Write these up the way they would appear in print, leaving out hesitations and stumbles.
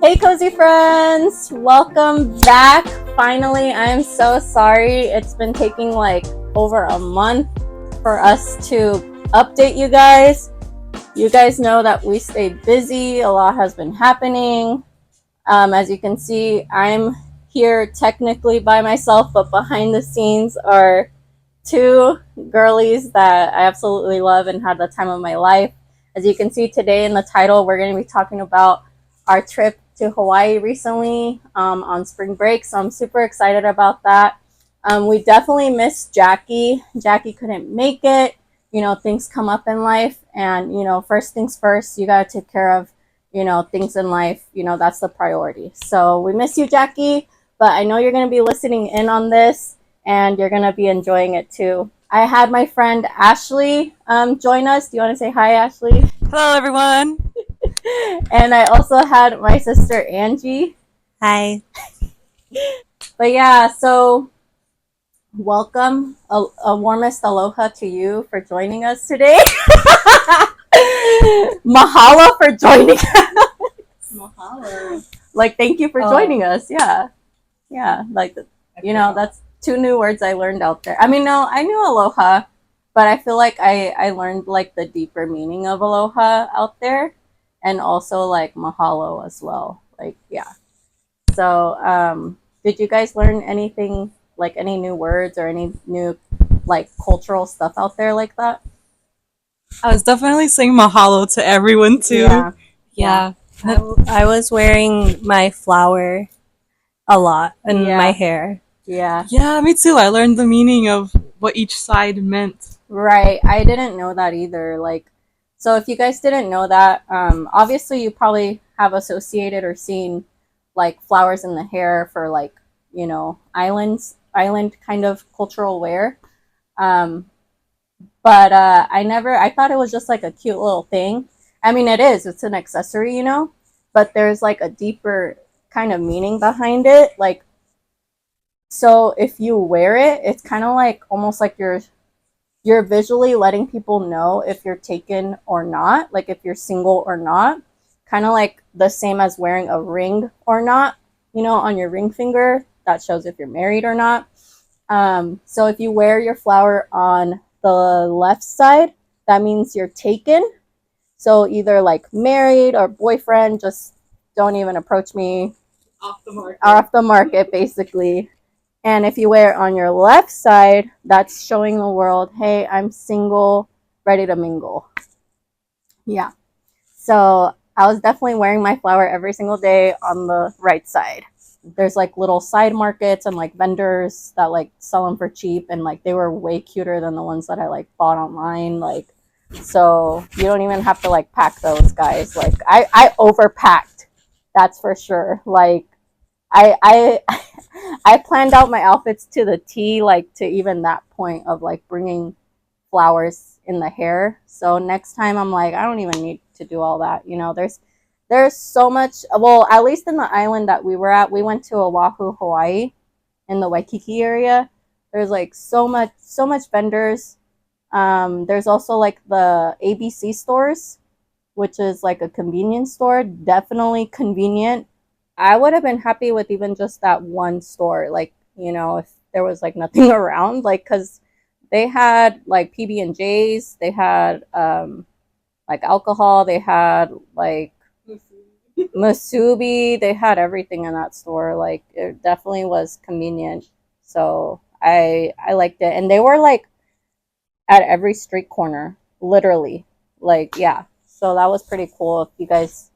Hey, cozy friends! Welcome back. Finally, I'm so sorry. It's been taking like over a month for us to update you guys. You guys know that we stayed busy, a lot has been happening. As you can see, I'm here technically by myself, but behind the scenes are two girlies that I absolutely love and had the time of my life. As you can see today in the title, we're going to be talking about our trip to Hawaii recently on spring break. So I'm super excited about that. We definitely missed Jackie. Jackie couldn't make it. You know, things come up in life, and first things first, you got to take care of things in life. That's the priority. So we miss you, Jackie, but I know you're going to be listening in on this and you're going to be enjoying it too. I had my friend Ashley join us. Do you want to say hi, Ashley? Hello, everyone. And I also had my sister Angie. Hi. But yeah, so welcome. A warmest aloha to you for joining us today. Mahalo for joining us. Mahalo. Like, thank you for joining us. Yeah. Yeah. Like, that's two new words I learned out there. I mean, no, I knew aloha, but I feel like I learned like the deeper meaning of aloha out there, and also like mahalo as well. Like, yeah. So, did you guys learn anything, like any new words or any new like cultural stuff out there like that? I was definitely saying mahalo to everyone too. Yeah. Yeah. Yeah. I was wearing my flower a lot in my Yeah. hair. Yeah. Yeah, me too. I learned the meaning of what each side meant. Right. I didn't know that either. Like, so if you guys didn't know that, obviously you probably have associated or seen like flowers in the hair for like, island kind of cultural wear. Um, but I thought it was just like a cute little thing. I mean, it is, it's an accessory, but there's like a deeper kind of meaning behind it. Like, so if you wear it, it's kind of like almost like you're visually letting people know if you're taken or not, like if you're single or not, kind of like the same as wearing a ring or not, on your ring finger. That shows if you're married or not. So if you wear your flower on the left side, that means you're taken. So either like married or boyfriend, just don't even approach me. Off the market. Off the market, basically. And if you wear it on your left side, that's showing the world, hey, I'm single, ready to mingle. Yeah. So I was definitely wearing my flower every single day on the right side. There's like little side markets and like vendors that like sell them for cheap, and like they were way cuter than the ones that I like bought online. Like, so you don't even have to like pack those, guys. Like I overpacked, that's for sure. Like I I planned out my outfits to the T, like to even that point of like bringing flowers in the hair. So next time I'm like, I don't even need to do all that. There's so much. Well, at least in the island that we were at, we went to Oahu, Hawaii, in the Waikiki area. There's like so much vendors. There's also like the ABC stores, which is like a convenience store. Definitely convenient. I would have been happy with even just that one store, like, if there was like nothing around, like, because they had like PB&Js, they had like alcohol, they had like masubi, they had everything in that store. Like, it definitely was convenient. So I liked it, and they were like at every street corner, literally. Like, yeah. So that was pretty cool. If you guys,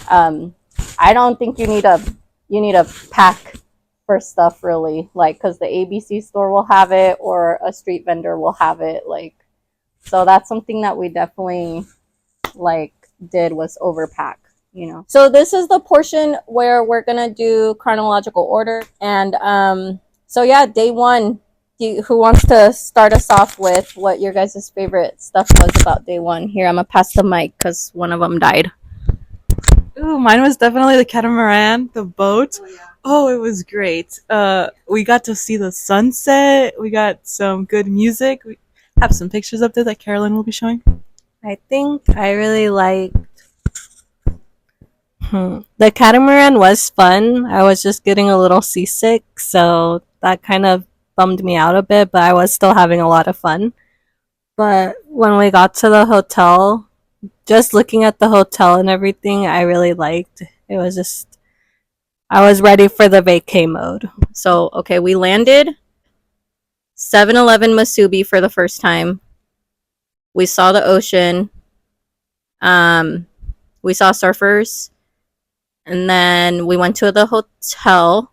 um, I don't think you need a pack for stuff really, like, because the ABC store will have it or a street vendor will have it. Like, so that's something that we definitely like did, was overpack. So this is the portion where we're gonna do chronological order, and so yeah, day one. Who wants to start us off with what your guys' favorite stuff was about day one? Here, I'm gonna pass the mic because one of them died. Ooh, mine was definitely the catamaran, the boat. Oh, it was great. We got to see the sunset. We got some good music. We have some pictures up there that Carolyn will be showing. I think I really like The catamaran was fun. I was just getting a little seasick, so that kind of bummed me out a bit, but I was still having a lot of fun. But when we got to the hotel, just looking at the hotel and everything, I really liked. It was just, I was ready for the vacay mode. So, okay, we landed 7-Eleven Masubi for the first time. We saw the ocean. We saw surfers. And then we went to the hotel.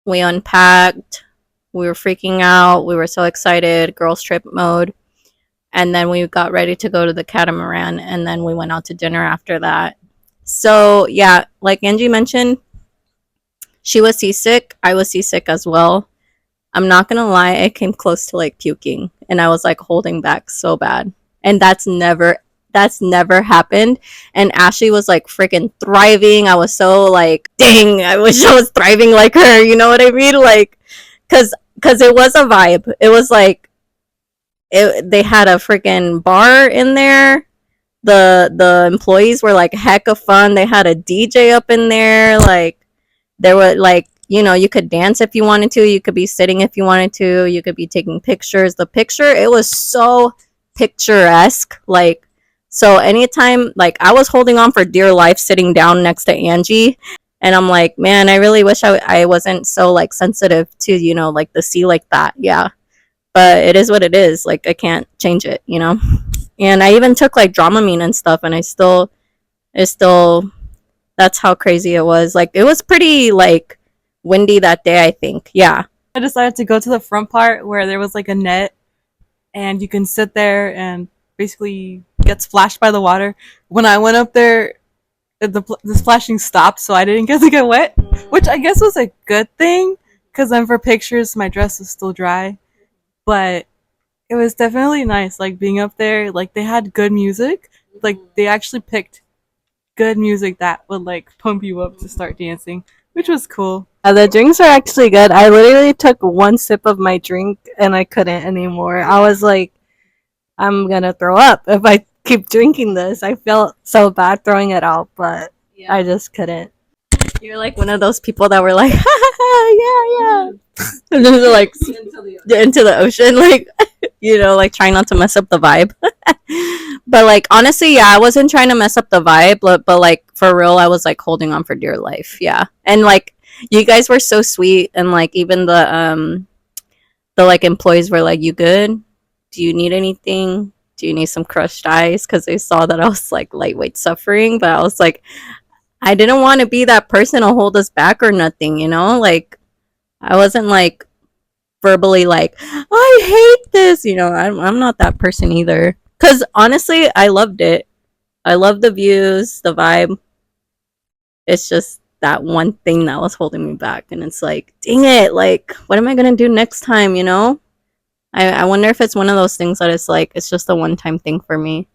We unpacked. We were freaking out. We were so excited. Girls trip mode. And then we got ready to go to the catamaran. And then we went out to dinner after that. So, yeah, like Angie mentioned, she was seasick. I was seasick as well. I'm not gonna lie, I came close to like puking and I was like holding back so bad. And that's never happened. And Ashley was like freaking thriving. I was so like, dang, I wish I was thriving like her. You know what I mean? Like, cause it was a vibe. It was like they had a freaking bar in there. The employees were like heck of fun. They had a DJ up in there. Like there were like, you could dance if you wanted to. You could be sitting if you wanted to. You could be taking pictures. The picture, it was so picturesque. Like, so anytime, like, I was holding on for dear life sitting down next to Angie. And I'm like, man, I really wish I wasn't so, like, sensitive to, like, the sea like that. Yeah. But it is what it is. Like, I can't change it, And I even took, like, Dramamine and stuff. And it's still, that's how crazy it was. Like, it was pretty, like, windy that day, I think. Yeah. I decided to go to the front part where there was like a net and you can sit there and basically get splashed by the water. When I went up there, the splashing stopped, so I didn't get to get wet, which I guess was a good thing because then for pictures, my dress is still dry. But it was definitely nice, like being up there. Like they had good music. Like they actually picked good music that would like pump you up to start dancing, which was cool. The drinks are actually good. I literally took one sip of my drink and I couldn't anymore. I was like, I'm gonna throw up if I keep drinking this. I felt so bad throwing it out, but yeah. I just couldn't. You're like one of those people that were like, yeah. And then they're like, into the ocean, like, like trying not to mess up the vibe. But like, honestly, yeah, I wasn't trying to mess up the vibe, but like, for real, I was like holding on for dear life. Yeah. And like, you guys were so sweet. And like, even the like employees were like, you good? Do you need anything? Do you need some crushed ice? Because they saw that I was like lightweight suffering, but I was like, I didn't want to be that person to hold us back or nothing, like I wasn't like verbally like, I hate this, I'm not that person either. Because honestly, I loved it. I loved the views, the vibe. It's just that one thing that was holding me back. And it's like, dang it, like, what am I going to do next time, I wonder if it's one of those things that it's like, it's just a one-time thing for me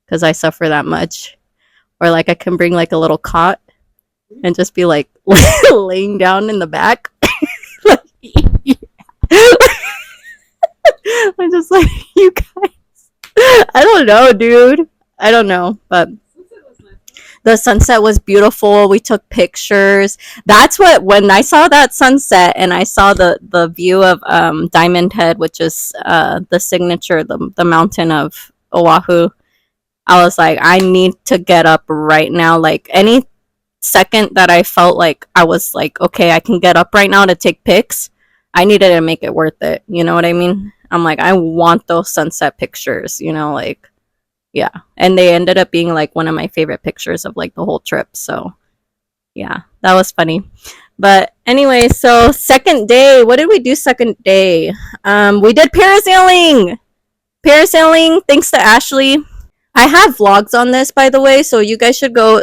because I suffer that much. Or like I can bring like a little cot and just be like laying down in the back. I'm just like, you guys. I don't know, dude. I don't know, but the sunset was beautiful. We took pictures. That's what, when I saw that sunset and I saw the view of Diamond Head, which is the signature, the mountain of Oahu, I was like, I need to get up right now. Like any second that I felt like I was like, okay, I can get up right now to take pics, I needed to make it worth it. You know what I mean? I'm like, I want those sunset pictures, like, yeah. And they ended up being like one of my favorite pictures of like the whole trip. So yeah, that was funny. But anyway, so second day, what did we do second day? We did parasailing. Thanks to Ashley. I have vlogs on this, by the way, so you guys should go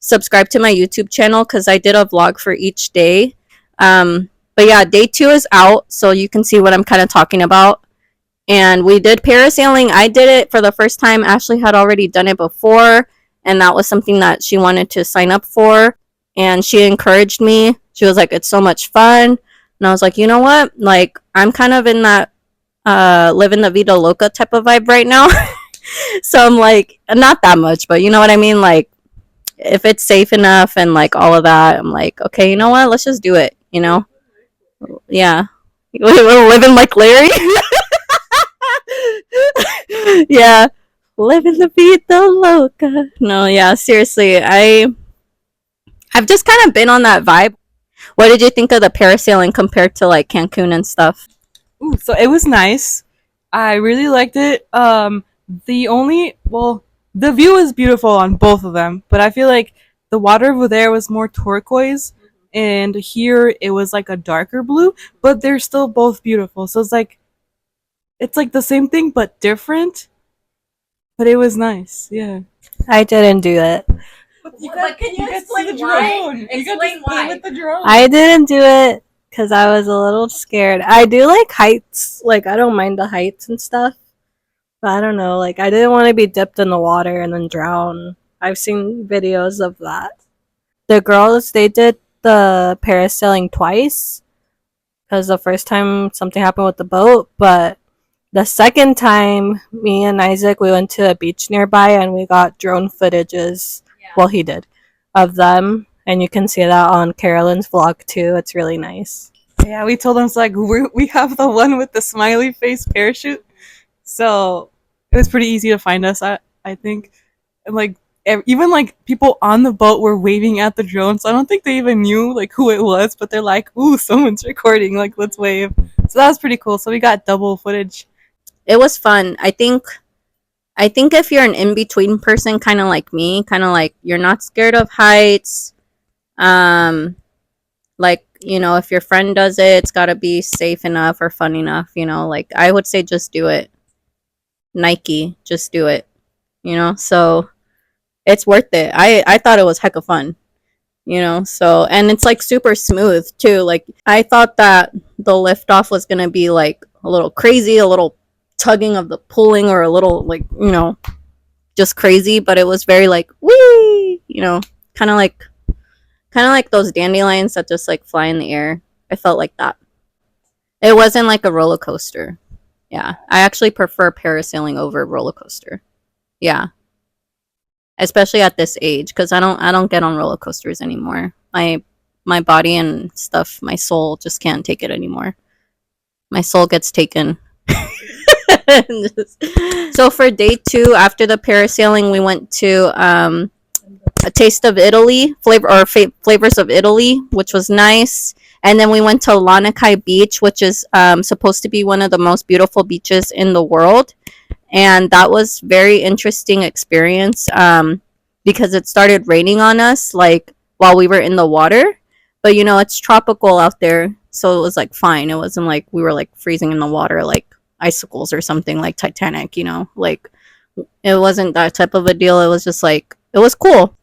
subscribe to my YouTube channel because I did a vlog for each day. But yeah, day 2 is out, so you can see what I'm kind of talking about. And we did parasailing. I did it for the first time. Ashley had already done it before, and that was something that she wanted to sign up for. And she encouraged me. She was like, it's so much fun. And I was like, you know what? Like, I'm kind of in that living the vida loca type of vibe right now. So I'm like, not that much, but you know what I mean? Like, if it's safe enough and like all of that, I'm like, okay, you know what? Let's just do it. You know? Yeah. We're living like Larry. Yeah. Living the vida loca. No, yeah, seriously. I've just kind of been on that vibe. What did you think of the parasailing compared to like Cancun and stuff? Ooh, so it was nice. I really liked it. The only well, the view was beautiful on both of them, but I feel like the water over there was more turquoise, and here it was like a darker blue. But they're still both beautiful. So it's like the same thing but different. But it was nice. Yeah. I didn't do it. But can you explain why? Explain why. With the drone. I didn't do it because I was a little scared. I do like heights. Like, I don't mind the heights and stuff. But I don't know. Like, I didn't want to be dipped in the water and then drown. I've seen videos of that. The girls, they did the parasailing twice because the first time something happened with the boat, but the second time, me and Isaac, we went to a beach nearby and we got drone footages. Yeah. Well, he did, of them, and you can see that on Carolyn's vlog too. It's really nice. Yeah, we told them it's like we have the one with the smiley face parachute, so it was pretty easy to find us. I think, and like even like people on the boat were waving at the drone, so I don't think they even knew like who it was, but they're like, "Ooh, someone's recording! Like, let's wave." So that was pretty cool. So we got double footage. It was fun. I think if you're an in-between person, kind of like me, kind of like you're not scared of heights, like, you know, if your friend does it, it's got to be safe enough or fun enough, you know, like I would say just do it. Nike, just do it, you know? So it's worth it. I thought it was heck of fun, you know? So, and it's like super smooth too. Like I thought that the liftoff was going to be like a little crazy, a little tugging of the pulling, or a little like, you know, just crazy, but it was very like wee, you know, kind of like those dandelions that just like fly in the air. I felt like that. It wasn't like a roller coaster. Yeah, I actually prefer parasailing over roller coaster. Yeah, especially at this age, because I don't get on roller coasters anymore. My body and stuff, my soul just can't take it anymore. My soul gets taken. So for day 2 after the parasailing, we went to a taste of Italy, flavors of Italy, which was nice. And then we went to Lanakai Beach, which is supposed to be one of the most beautiful beaches in the world. And that was very interesting experience because it started raining on us like while we were in the water. But you know, it's tropical out there, so it was like fine. It wasn't like we were like freezing in the water like icicles or something like Titanic, you know? Like it wasn't that type of a deal. It was just like it was cool.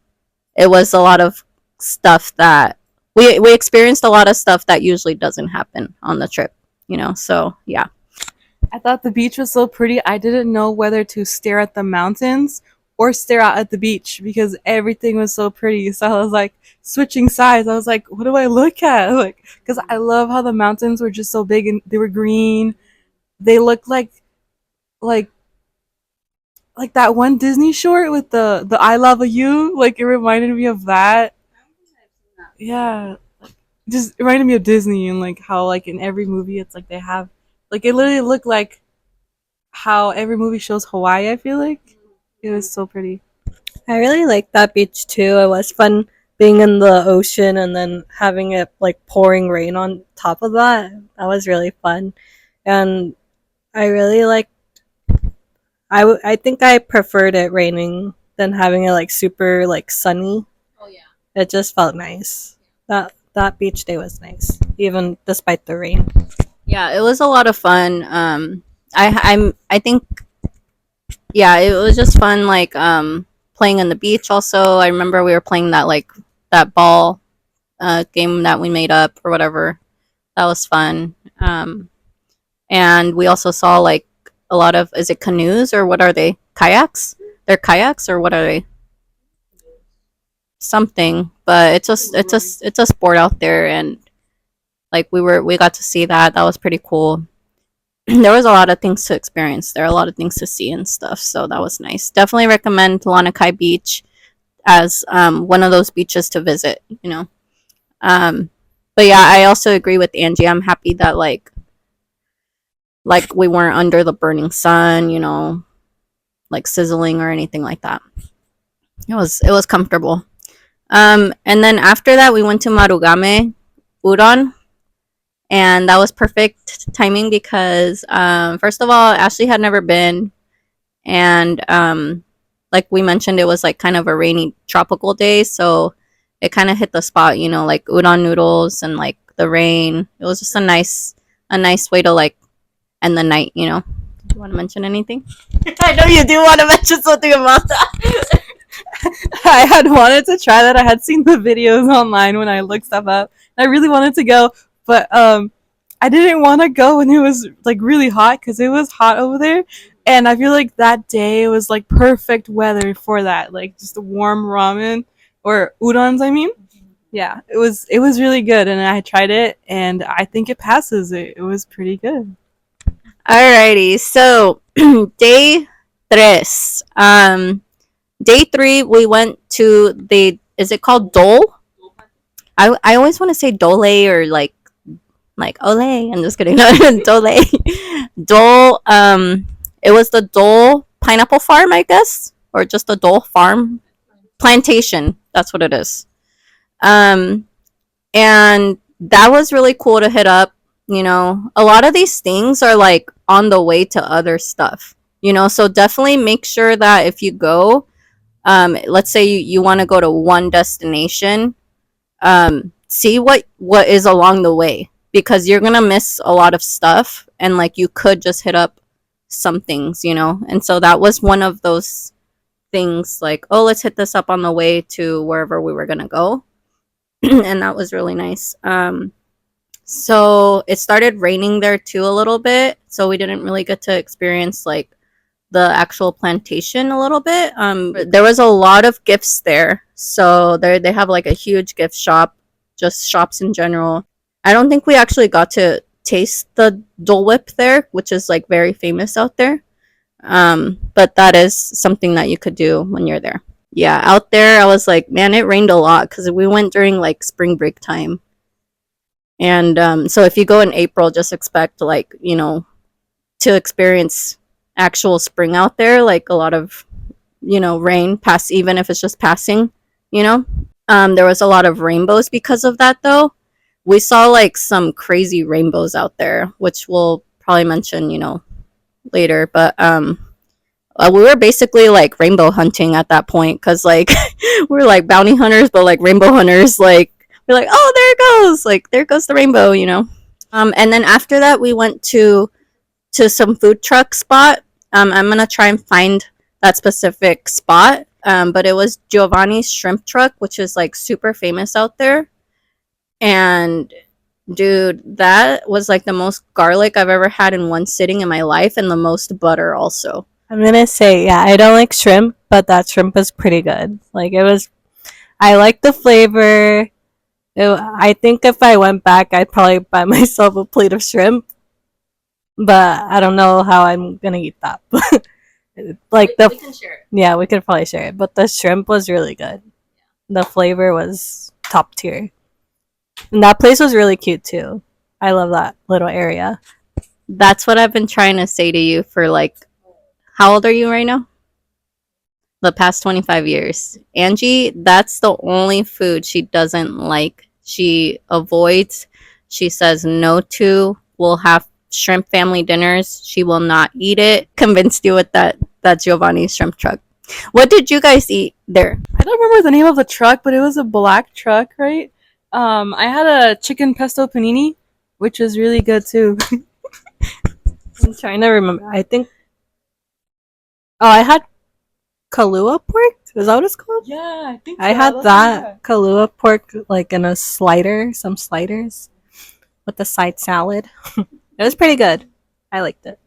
It was a lot of stuff that we experienced, a lot of stuff that usually doesn't happen on the trip, you know? So, yeah. I thought the beach was so pretty. I didn't know whether to stare at the mountains or stare out at the beach because everything was so pretty. So I was like switching sides. I was like, what do I look at? Like, because I love how the mountains were just so big and they were green. They looked like like that one Disney short with the I Love You. Like it reminded me of that. Yeah, just reminded me of Disney and like how like in every movie it's like they have like it literally looked like how every movie shows Hawaii. I feel like it was so pretty. I really liked that beach too. It was fun being in the ocean and then having it like pouring rain on top of that. That was really fun. And I really liked I think I preferred it raining than having it like super like sunny. Oh yeah. It just felt nice. That beach day was nice, even despite the rain. Yeah, it was a lot of fun. I think yeah, it was just fun like playing on the beach also. I remember we were playing that like that ball game that we made up or whatever. That was fun. And we also saw like a lot of, is it canoes or what are they? Kayaks? They're kayaks or what are they? Something, but it's a sport out there, and like we got to see that. That was pretty cool. There was a lot of things to experience. There are a lot of things to see and stuff, so that was nice. Definitely recommend Lanakai Beach. as one of those beaches to visit, you know. But yeah, I also agree with Angie. I'm happy that like we weren't under the burning sun, you know, like sizzling or anything like that. It was comfortable. And then after that, we went to Marugame Udon, and that was perfect timing because first of all, Ashley had never been, and like we mentioned, it was like kind of a rainy tropical day, so it kind of hit the spot, you know, like udon noodles and like the rain. It was just a nice way to like end the night, you know. Do you want to mention anything? I know you do want to mention something about that. I had wanted to try that. I had seen the videos online when I looked stuff up. I really wanted to go, but I didn't want to go when it was like really hot because it was hot over there. And I feel like that day was like perfect weather for that, like just a warm ramen or udons. I mean, yeah, it was really good, and I tried it, and I think it passes. It was pretty good. Alrighty, so day tres. Day three, we went to the. Is it called Dole? I always want to say Dole or like Ole. I'm just kidding. Dole. Dole. It was the Dole pineapple farm, I guess, or just the Dole farm plantation. That's what it is. Um, and that was really cool to hit up. You know, a lot of these things are like on the way to other stuff. You know, so definitely make sure that if you go, let's say you want to go to one destination, see what is along the way because you're gonna miss a lot of stuff and like you could just hit up some things, you know. And so that was one of those things like, oh, let's hit this up on the way to wherever we were gonna go. And that was really nice. So it started raining there too a little bit, so we didn't really get to experience like the actual plantation a little bit. There was a lot of gifts there, so they have like a huge gift shop, just shops in general. I don't think we actually got to taste the Dole Whip there, which is like very famous out there. But that is something that you could do when you're there. Yeah, out there, I was like, man, it rained a lot because we went during like spring break time. And so if you go in April, just expect like, you know, to experience actual spring out there, like a lot of, you know, rain pass, even if it's just passing, you know. There was a lot of rainbows because of that though. We saw like some crazy rainbows out there, which we'll probably mention, you know, later. But we were basically like rainbow hunting at that point because like we're like bounty hunters, but like rainbow hunters. Like we're like, oh, there it goes, like there goes the rainbow, you know. And then after that, we went to some food truck spot. I'm gonna try and find that specific spot. But it was Giovanni's Shrimp Truck, which is like super famous out there. And dude, that was like the most garlic I've ever had in one sitting in my life, and the most butter also. I'm gonna say, yeah, I don't like shrimp, but that shrimp was pretty good. Like it was, I like the flavor. I think if I went back, I'd probably buy myself a plate of shrimp, but I don't know how I'm gonna eat that. Like We can share it. yeah, we could probably share it, but the shrimp was really good. The flavor was top tier, and that place was really cute too. I love that little area. That's what I've been trying to say to you for like, how old are you right now? The past 25 years. Angie, that's the only food she doesn't like. She avoids, she says no to. We'll have shrimp family dinners. She will not eat it. Convinced you with that Giovanni's shrimp truck. What did you guys eat there? I don't remember the name of the truck, but it was a black truck, right? I had a chicken pesto panini, which was really good too. I'm trying to remember. I think. Oh, I had Kahlua pork. Is that what it's called? Yeah, I think I had that Kahlua pork like in a slider, some sliders, with the side salad. It was pretty good. I liked it.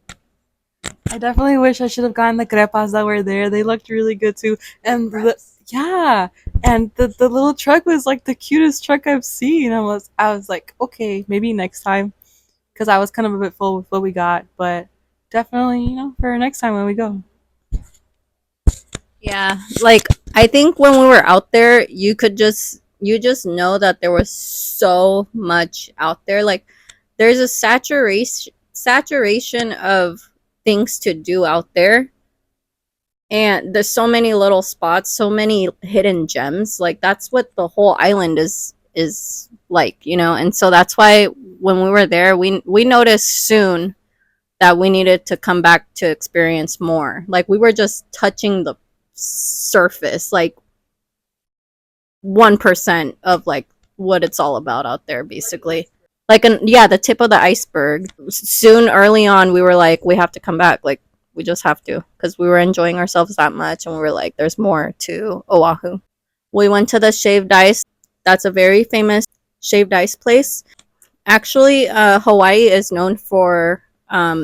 I definitely wish I should have gotten the crepas that were there. They looked really good too. And yeah, and the little truck was like the cutest truck I've seen. I was like, okay, maybe next time, because I was kind of a bit full with what we got, but definitely, you know, for next time when we go. Yeah, like I think when we were out there, you just know that there was so much out there. Like there's a saturation of things to do out there, and there's so many little spots, so many hidden gems. Like that's what the whole island is like, you know. And so that's why when we were there, we noticed soon that we needed to come back to experience more. Like we were just touching the surface, like 1% of like what it's all about out there, basically. Like, yeah, the tip of the iceberg. Soon, early on, we were like, we have to come back. Like, we just have to because we were enjoying ourselves that much, and we were like, there's more to Oahu. We went to the Shaved Ice. That's a very famous shaved ice place. Actually, Hawaii is known for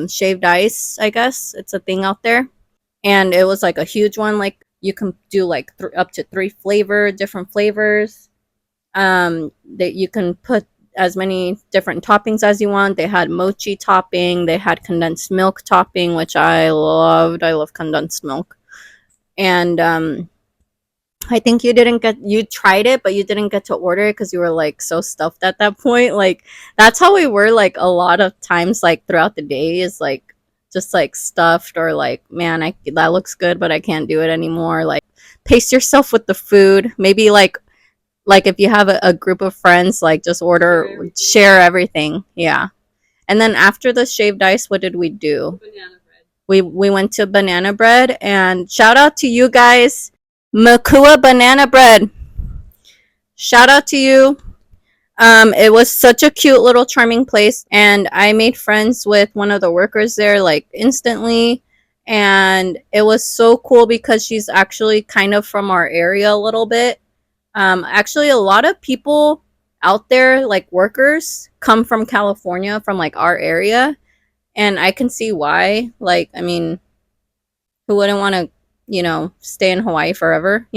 shaved ice. I guess it's a thing out there, and it was like a huge one. Like you can do like up to three different flavors. That you can put as many different toppings as you want. They had mochi topping. They had condensed milk topping, which I loved. I love condensed milk, and I think you tried it, but you didn't get to order it because you were like so stuffed at that point. Like that's how we were like a lot of times like throughout the day is like just like stuffed or like man, I that looks good, but I can't do it anymore. Like pace yourself with the food. Maybe like if you have a group of friends, like just share everything. Yeah. And then after the shaved ice, what did we do? We went to banana bread, and shout out to you guys, Makua Banana Bread. Shout out to you. It was such a cute little charming place, and I made friends with one of the workers there like instantly, and it was so cool because she's actually kind of from our area a little bit. Actually, a lot of people out there, like workers, come from California, from like our area, and I can see why. Like, I mean, who wouldn't want to, stay in Hawaii forever,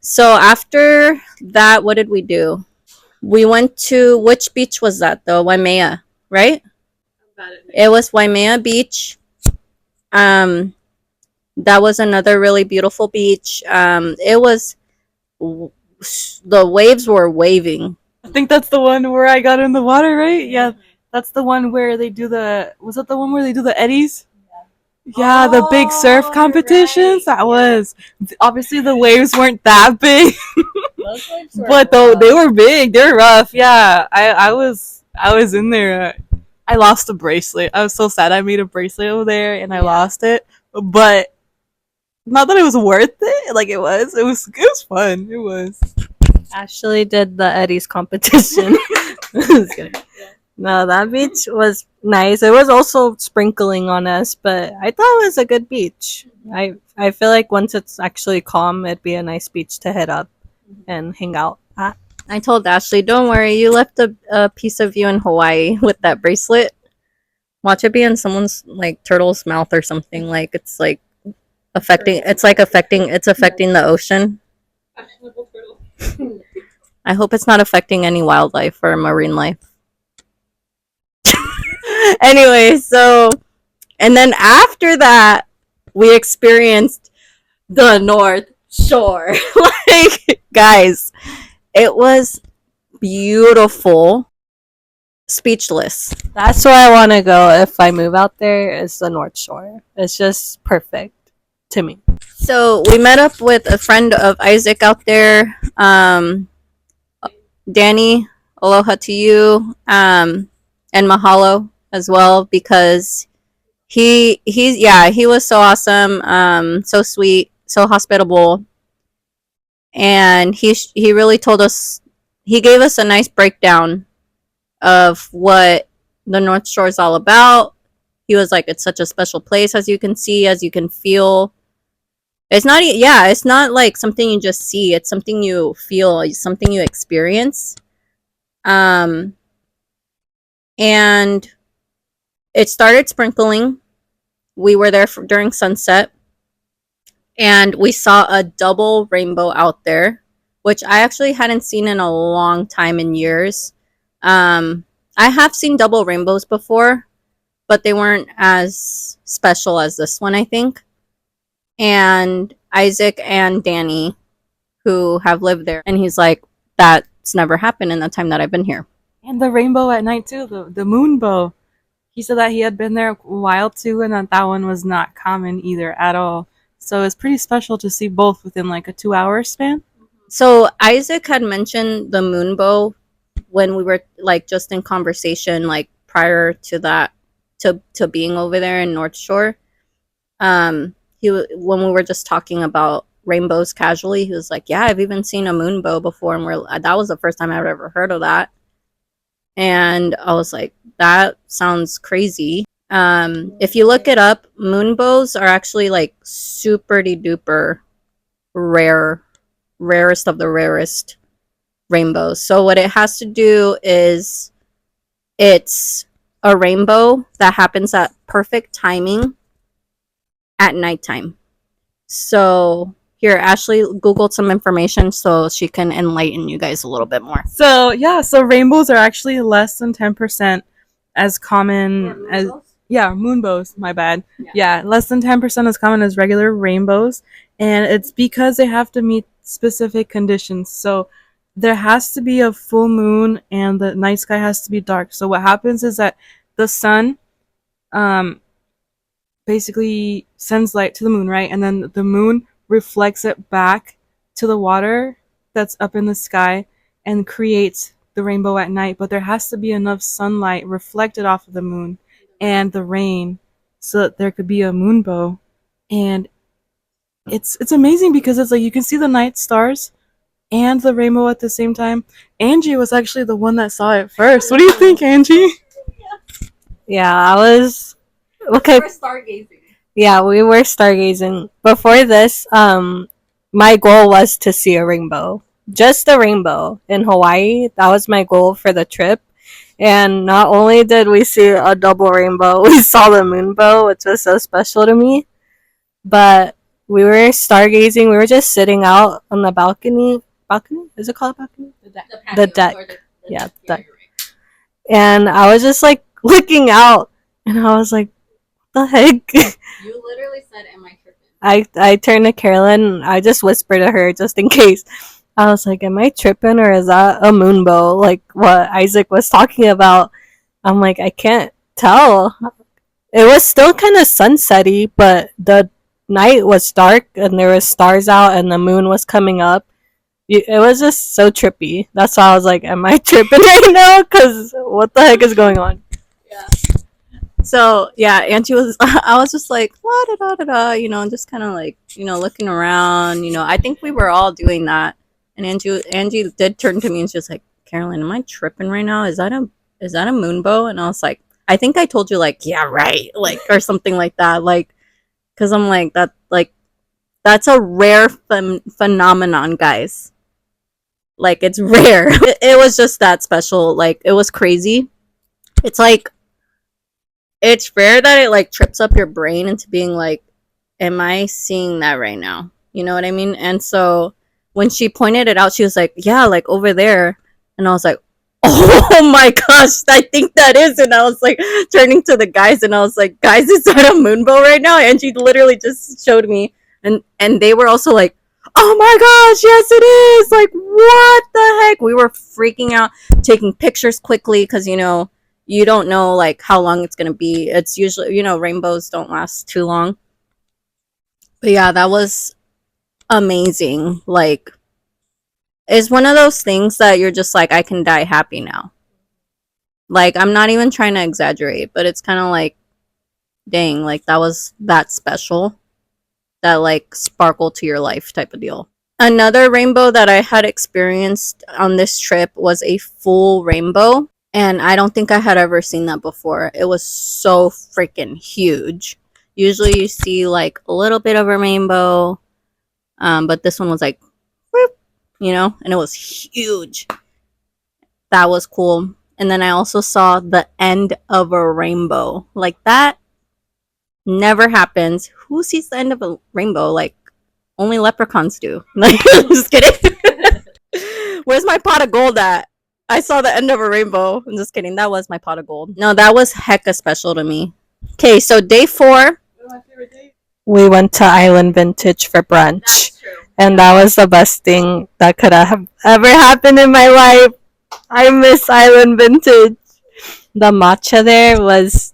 So after that, what did we do? We went to which beach was that though? Waimea, right? It was Waimea Beach. Um, that was another really beautiful beach. It was the waves were waving. I think that's the one where I got in the water, right? Yeah, that's the one where they do the. Was that the one where they do the eddies? Yeah, the big surf competitions. Right. That was obviously the waves weren't that big, but though they were big, they were rough. Yeah, I was in there. I lost a bracelet. I was so sad. I made a bracelet over there and I lost it, but not that it was worth it. Like it was. It was fun. It was. Ashley did the Eddie's competition. Just kidding. No, that beach was nice. It was also sprinkling on us, but I thought it was a good beach. I feel like once it's actually calm, it'd be a nice beach to head up and hang out at. I told Ashley, don't worry, you left a piece of you in Hawaii with that bracelet. Watch it be in someone's like turtle's mouth or something. Like it's like affecting the ocean. I hope it's not affecting any wildlife or marine life. Anyway, so and then after that, we experienced the North Shore. Like, guys, it was beautiful. Speechless. That's where I want to go if I move out there. Is the North Shore. It's just perfect to me. So we met up with a friend of Isaac out there. Danny, aloha to you, and mahalo as well because he was so awesome, so sweet, so hospitable, and he really told us, he gave us a nice breakdown of what the North Shore is all about. He was like, it's such a special place, as you can see, as you can feel. It's not like something you just see, it's something you feel, it's something you experience. And it started sprinkling. We were there during sunset, and we saw a double rainbow out there, which I actually hadn't seen in a long time, in years. I have seen double rainbows before, but they weren't as special as this one, I think. and Isaac and Danny, who have lived there. And he's like, that's never happened in the time that I've been here. And the rainbow at night too, the moon bow. He said that he had been there a while too, and that one was not common either at all. So it's pretty special to see both within like a 2 hour span. So Isaac had mentioned the moon bow when we were like just in conversation, like prior to that, to being over there in North Shore. He when we were just talking about rainbows casually, he was like, "Yeah, I've even seen a moon bow before," and that was the first time I've ever heard of that. And I was like, "That sounds crazy." If you look it up, moon bows are actually like super duper rare, rarest of the rarest rainbows. So what it has to do is it's a rainbow that happens at perfect timing at nighttime. So here, Ashley Googled some information so she can enlighten you guys a little bit more. So yeah, so rainbows are actually less than 10% as common as moonbows. My bad. Yeah, less than 10% as common as regular rainbows, and it's because they have to meet specific conditions. So there has to be a full moon, and the night sky has to be dark. So what happens is that the sun, basically sends light to the moon, right? And then the moon reflects it back to the water that's up in the sky and creates the rainbow at night. But there has to be enough sunlight reflected off of the moon and the rain so that there could be a moonbow. And it's amazing because it's like you can see the night stars and the rainbow at the same time. Angie was actually the one that saw it first. What do you think, Angie? Yeah, I was okay. We're stargazing. Yeah, we were stargazing. Before this, my goal was to see a rainbow. Just a rainbow in Hawaii. That was my goal for the trip. And not only did we see a double rainbow, we saw the moonbow, which was so special to me. But we were stargazing. We were just sitting out on the balcony. Balcony? Is it called a balcony? The deck. Yeah, deck. And I was just like looking out, and I was like, "What the heck?" You literally said, "Am I tripping?" I turned to Carolyn. I just whispered to her just in case. I was like, "Am I tripping, or is that a moonbow? Like what Isaac was talking about?" I'm like, I can't tell. It was still kind of sunsetty, but the night was dark and there were stars out and the moon was coming up. It was just so trippy. That's why I was like, "Am I tripping right now? Because what the heck is going on?" Yeah. So yeah, Auntie was. I was just like, la da da da da, just kind of like, looking around. I think we were all doing that. And Angie did turn to me and she was like, "Carolyn, am I tripping right now? Is that a moonbow?" And I was like, I think I told you like, "Yeah, right," like or something like that, like, because I'm like that, like that's a rare phenomenon, guys. Like it's rare. It was just that special. Like it was crazy. It's like it's rare that it like trips up your brain into being like, am I seeing that right now? You know what I mean? And so when she pointed it out, she was like, "Yeah, like over there." And I was like, "Oh my gosh, I think that is." And I was like turning to the guys and I was like, "Guys, is that a moonbow right now?" And she literally just showed me, and they were also like, "Oh my gosh, yes it is." Like, what the heck? We were freaking out, taking pictures quickly because you don't know like how long it's gonna be. It's usually, rainbows don't last too long. But yeah, that was amazing. Like, it's one of those things that you're just like, I can die happy now. Like, I'm not even trying to exaggerate, but it's kind of like, dang, like that was that special, that like sparkle to your life type of deal. Another rainbow that I had experienced on this trip was a full rainbow. And I don't think I had ever seen that before. It was so freaking huge. Usually you see like a little bit of a rainbow, but this one was like, whoop, and it was huge. That was cool. And then I also saw the end of a rainbow. Like that never happens. Who sees the end of a rainbow? Like only leprechauns do. Like, just kidding. Where's my pot of gold at? I saw the end of a rainbow. I'm just kidding. That was my pot of gold. No, that was hecka special to me. Okay, so day 4. My favorite day. we went to Island Vintage for brunch. And that was the best thing that could have ever happened in my life. I miss Island Vintage. The matcha there was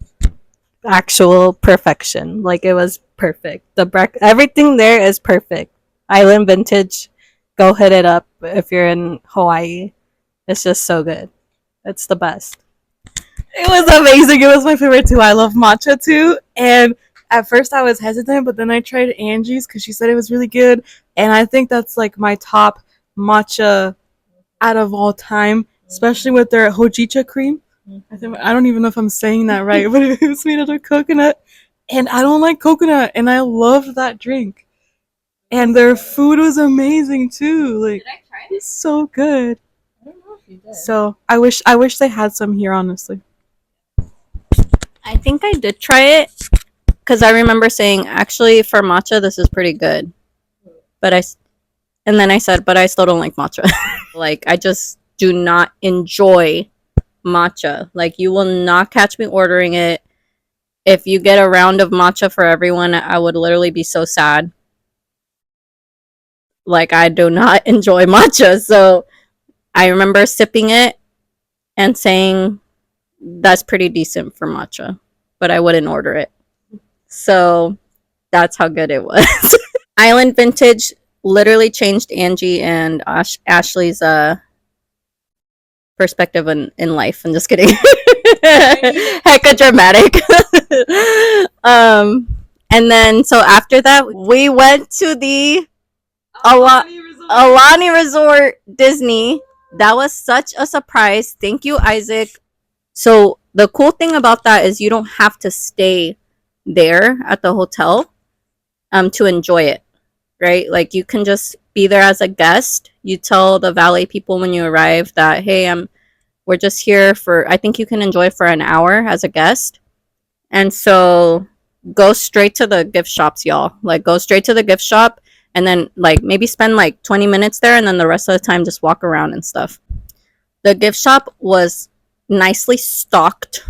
actual perfection. Like it was perfect. Everything there is perfect. Island Vintage, go hit it up if you're in Hawaii. It's just so good. It's the best. It was amazing. It was my favorite too. I love matcha too. And at first I was hesitant, but then I tried Angie's because she said it was really good. And I think that's like my top matcha out of all time, especially with their hojicha cream. I don't even know if I'm saying that right, but it was made out of coconut. And I don't like coconut, and I loved that drink. And their food was amazing too. Like, it's so good. So I wish they had some here, honestly. I think I did try it because I remember saying, actually, for matcha, this is pretty good. But and then I said, but I still don't like matcha. Like, I just do not enjoy matcha. Like, you will not catch me ordering it. If you get a round of matcha for everyone, I would literally be so sad. Like, I do not enjoy matcha. So I remember sipping it and saying, that's pretty decent for matcha, but I wouldn't order it. So that's how good it was. Island Vintage literally changed Angie and Ashley's perspective in life. I'm just kidding. Hecka dramatic. And then so after that, we went to the Alani Resort Disney. That was such a surprise. Thank you, Isaac. So the cool thing about that is you don't have to stay there at the hotel to enjoy it, right? Like you can just be there as a guest. You tell the valet people when you arrive that, hey, we're just here for, I think you can enjoy for an hour as a guest. And so go straight to the gift shops, y'all. Like go straight to the gift shop and then like maybe spend like 20 minutes there and then the rest of the time just walk around and stuff. The gift shop was nicely stocked.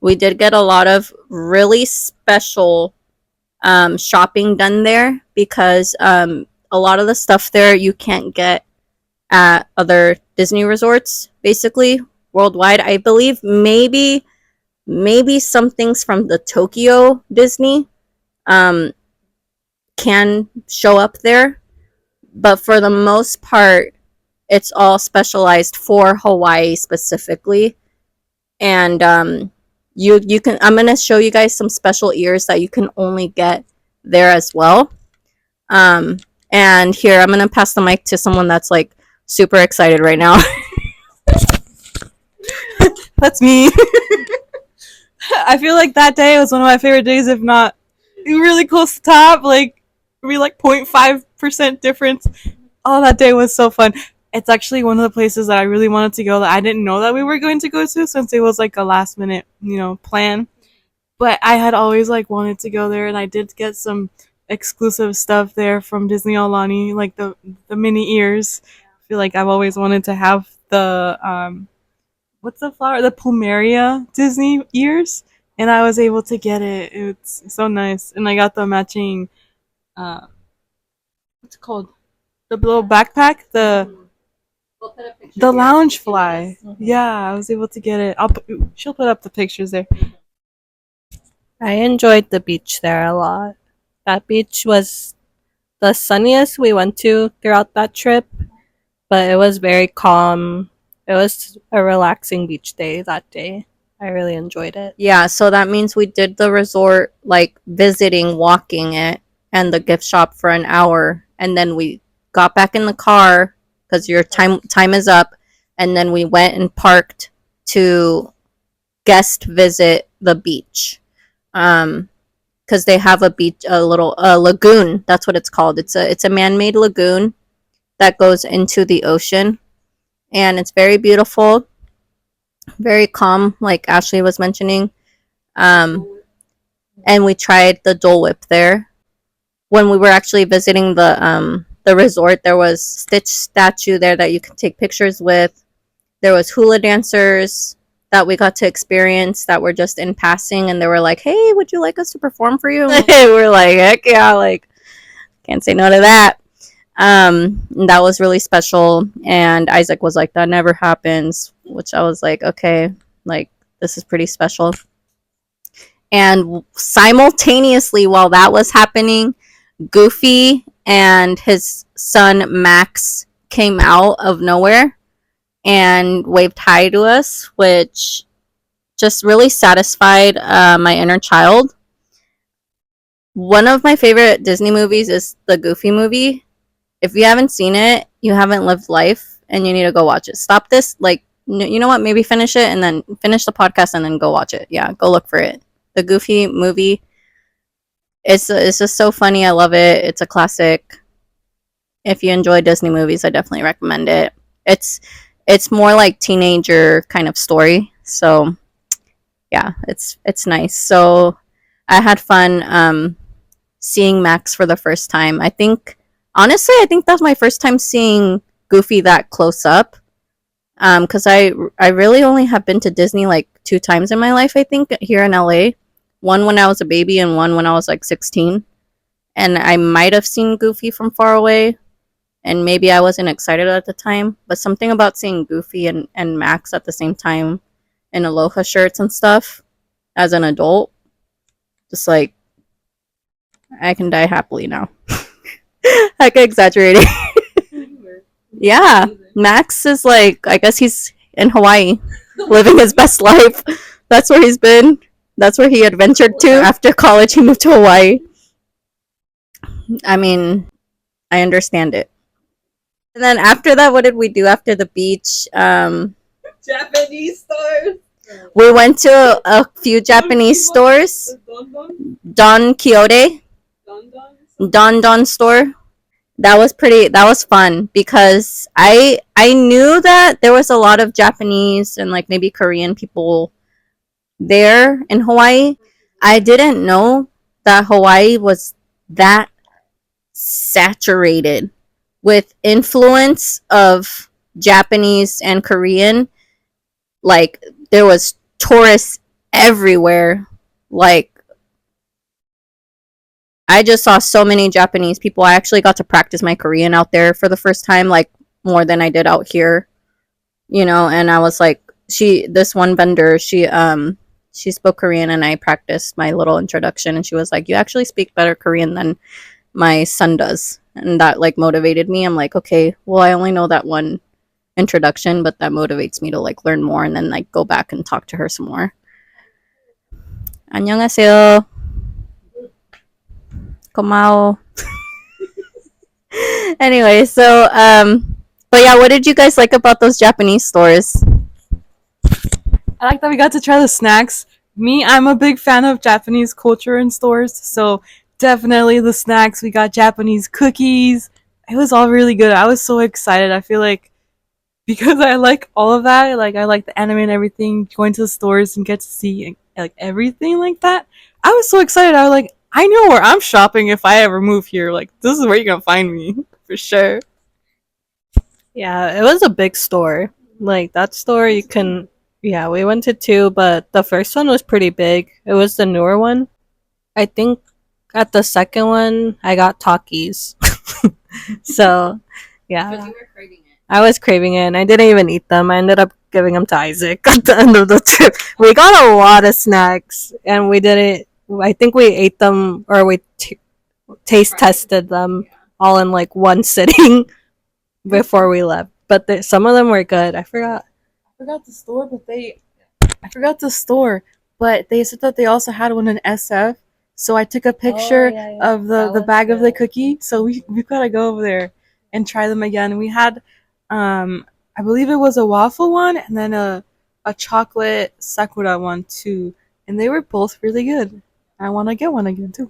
We did get a lot of really special shopping done there because a lot of the stuff there you can't get at other Disney resorts, basically worldwide. I believe maybe some things from the Tokyo Disney can show up there, but for the most part, it's all specialized for Hawaii specifically. And you can, I'm gonna show you guys some special ears that you can only get there as well. And here I'm gonna pass the mic to someone that's like super excited right now. That's me. I feel like that day was one of my favorite days, if not really close to top. Like maybe like 0.5% difference. Oh, that day was so fun. It's actually one of the places that I really wanted to go that I didn't know that we were going to go to since it was like a last minute, plan. But I had always like wanted to go there, and I did get some exclusive stuff there from Disney Alani, like the mini ears. I feel like I've always wanted to have the what's the flower? The plumeria Disney ears, and I was able to get it. It's so nice, and I got the matching. What's it called? The little backpack. The lounge fly. Yeah, I was able to get it. She'll put up the pictures there. I enjoyed the beach there a lot. That beach was the sunniest we went to throughout that trip, but it was very calm. It was a relaxing beach day that day. I really enjoyed it. Yeah, so that means we did the resort, like visiting, walking it, and the gift shop for an hour, and then we got back in the car because your time is up, and then we went and parked to guest visit the beach, because they have a beach, a little lagoon. That's what it's called. It's a man-made lagoon that goes into the ocean, and it's very beautiful, very calm, like Ashley was mentioning. And we tried the Dole Whip there. When we were actually visiting the resort, there was Stitch statue there that you can take pictures with. There was hula dancers. that we got to experience that were just in passing, and they were like, "Hey, would you like us to perform for you?" We're like, "Heck yeah!" Like, can't say no to that. That was really special. And Isaac was like, "That never happens," which I was like, "Okay, like this is pretty special." And simultaneously, while that was happening, Goofy and his son Max came out of nowhere and waved hi to us, which just really satisfied my inner child. One of my favorite Disney movies is the Goofy movie. If you haven't seen it, you haven't lived life, and you need to go watch it. Stop this, like, you know what? Maybe finish it and then finish the podcast and then go watch it. Yeah, go look for it. The Goofy movie. It's just so funny. I love it. It's a classic. If you enjoy Disney movies, I definitely recommend it. It's more like teenager kind of story. So yeah, it's nice. So I had fun seeing Max for the first time. I think honestly, I think that's my first time seeing Goofy that close up. Because I really only have been to Disney like 2 times in my life. I think here in LA, one when I was a baby and one when I was like 16. And I might have seen Goofy from far away, and maybe I wasn't excited at the time. But something about seeing Goofy and Max at the same time in Aloha shirts and stuff as an adult, just like I can die happily now. I could exaggerate it. Yeah, Max is like, I guess he's in Hawaii, living his best life. That's where he's been. That's where he adventured to. After college, he moved to Hawaii. I mean, I understand it. And then after that, what did we do after the beach? Japanese stores. We went to a few Japanese stores. Don Quixote, Don Don store. That was fun because I knew that there was a lot of Japanese and like maybe Korean people there in Hawaii. I didn't know that Hawaii was that saturated with influence of Japanese and Korean. Like there was tourists everywhere. Like I just saw so many Japanese people. I actually got to practice my Korean out there for the first time, like more than I did out here, you know. And I was like, this one vendor, she spoke Korean, and I practiced my little introduction, and she was like, "You actually speak better Korean than my son does," and that like motivated me. I'm like, okay, well, I only know that one introduction, but that motivates me to like learn more and then like go back and talk to her some more. 안녕하세요. 고마워. Anyway, so but yeah, what did you guys like about those Japanese stores? I like that we got to try the snacks. I'm a big fan of Japanese culture in stores, so definitely the snacks. We got Japanese cookies. It was all really good. I was so excited. I feel like because I like all of that, like I like the anime and everything, going to the stores and get to see like everything like that. I was so excited. I was like, I know where I'm shopping if I ever move here. Like this is where you're gonna find me for sure. Yeah, it was a big store. Like that store you can yeah, we went to two, but the first one was pretty big. It was the newer one. I think at the second one I got Takis. So, yeah. I was craving it and I didn't even eat them. I ended up giving them to Isaac at the end of the trip. We got a lot of snacks and we didn't I think we ate them or we taste tested them all in like one sitting before we left. But some of them were good. I forgot. I forgot the store, but they said that they also had one in SF. So I took a picture of the bag of the cookie. So we've got to go over there and try them again. We had, I believe it was a waffle one and then a chocolate sakura one too, and they were both really good. I want to get one again too.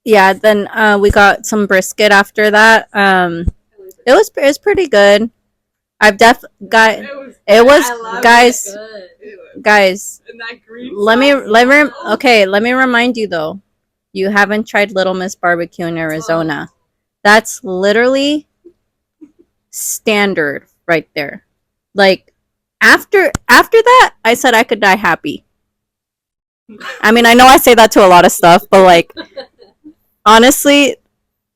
Yeah, then we got some brisket after that. It was pretty good. I've got it was guys. Let me remind you though. You haven't tried Little Miss Barbecue in Arizona. That's literally standard right there. Like After that, I said I could die happy. I mean, I know I say that to a lot of stuff, but like honestly,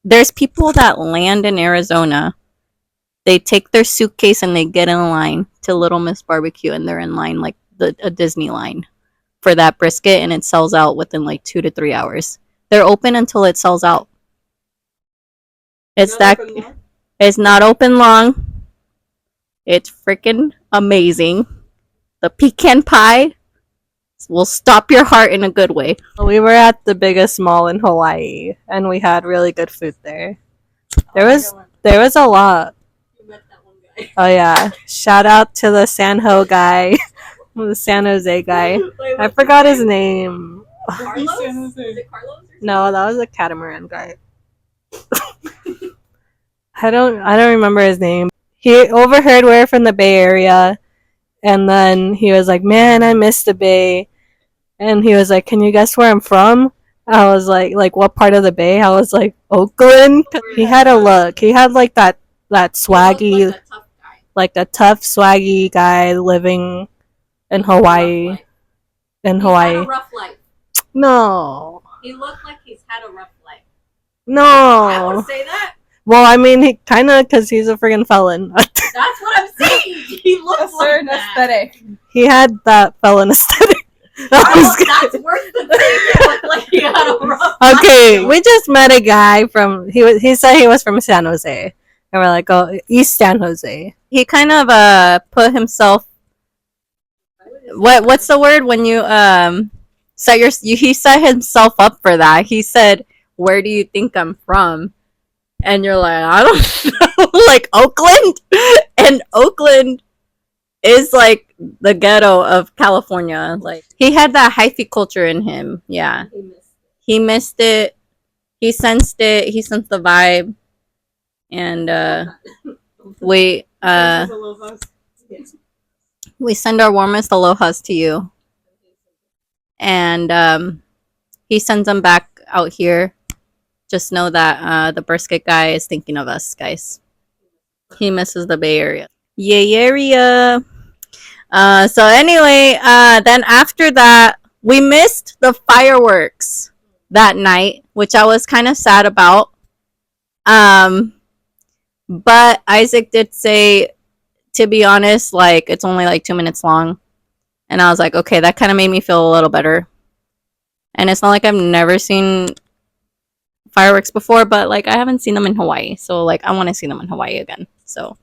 there's people that land in Arizona. They take their suitcase and they get in line to Little Miss Barbecue, and they're in line like a Disney line for that brisket, and it sells out within like 2 to 3 hours. They're open until it sells out. It's that. It's not open long. It's freaking amazing. The pecan pie will stop your heart in a good way. We were at the biggest mall in Hawaii, and we had really good food there. There was a lot. Oh yeah! Shout out to the San Ho guy, the San Jose guy. I forgot his name. Carlos? Is it Carlos? No, that was a catamaran guy. I don't remember his name. He overheard we're from the Bay Area, and then he was like, "Man, I miss the Bay." And he was like, "Can you guess where I'm from?" I was like what part of the Bay? I was like, Oakland. He had a look. He had like that swaggy, like the tough swaggy guy living in Hawaii. In Hawaii. He's had a rough life. No. He looked like he's had a rough life. No. I would say that. Well, I mean, he kind of, because he's a friggin' felon. That's what I'm saying. He looks like that. aesthetic. He had that felon aesthetic. That's worse than saying he looked like he had a rough life. Okay, we just met a guy from, he said he was from San Jose. And we're like, oh, East San Jose. He kind of put himself, what's the word when you he set himself up for that. He said, "Where do you think I'm from?" And you're like, "I don't know." Like Oakland. And Oakland is like the ghetto of California. Like he had that hyphy culture in him. Yeah. He missed it. He sensed it. He sensed the vibe. And we send our warmest alohas to you. And he sends them back out here. Just know that the brisket guy is thinking of us, guys. He misses the Bay Area. Yay area. So anyway, then after that, we missed the fireworks that night, which I was kind of sad about. But Isaac did say, to be honest, like it's only like 2 minutes long. And I was like, okay, that kind of made me feel a little better. And it's not like I've never seen fireworks before, but like I haven't seen them in Hawaii. So like I want to see them in Hawaii again. So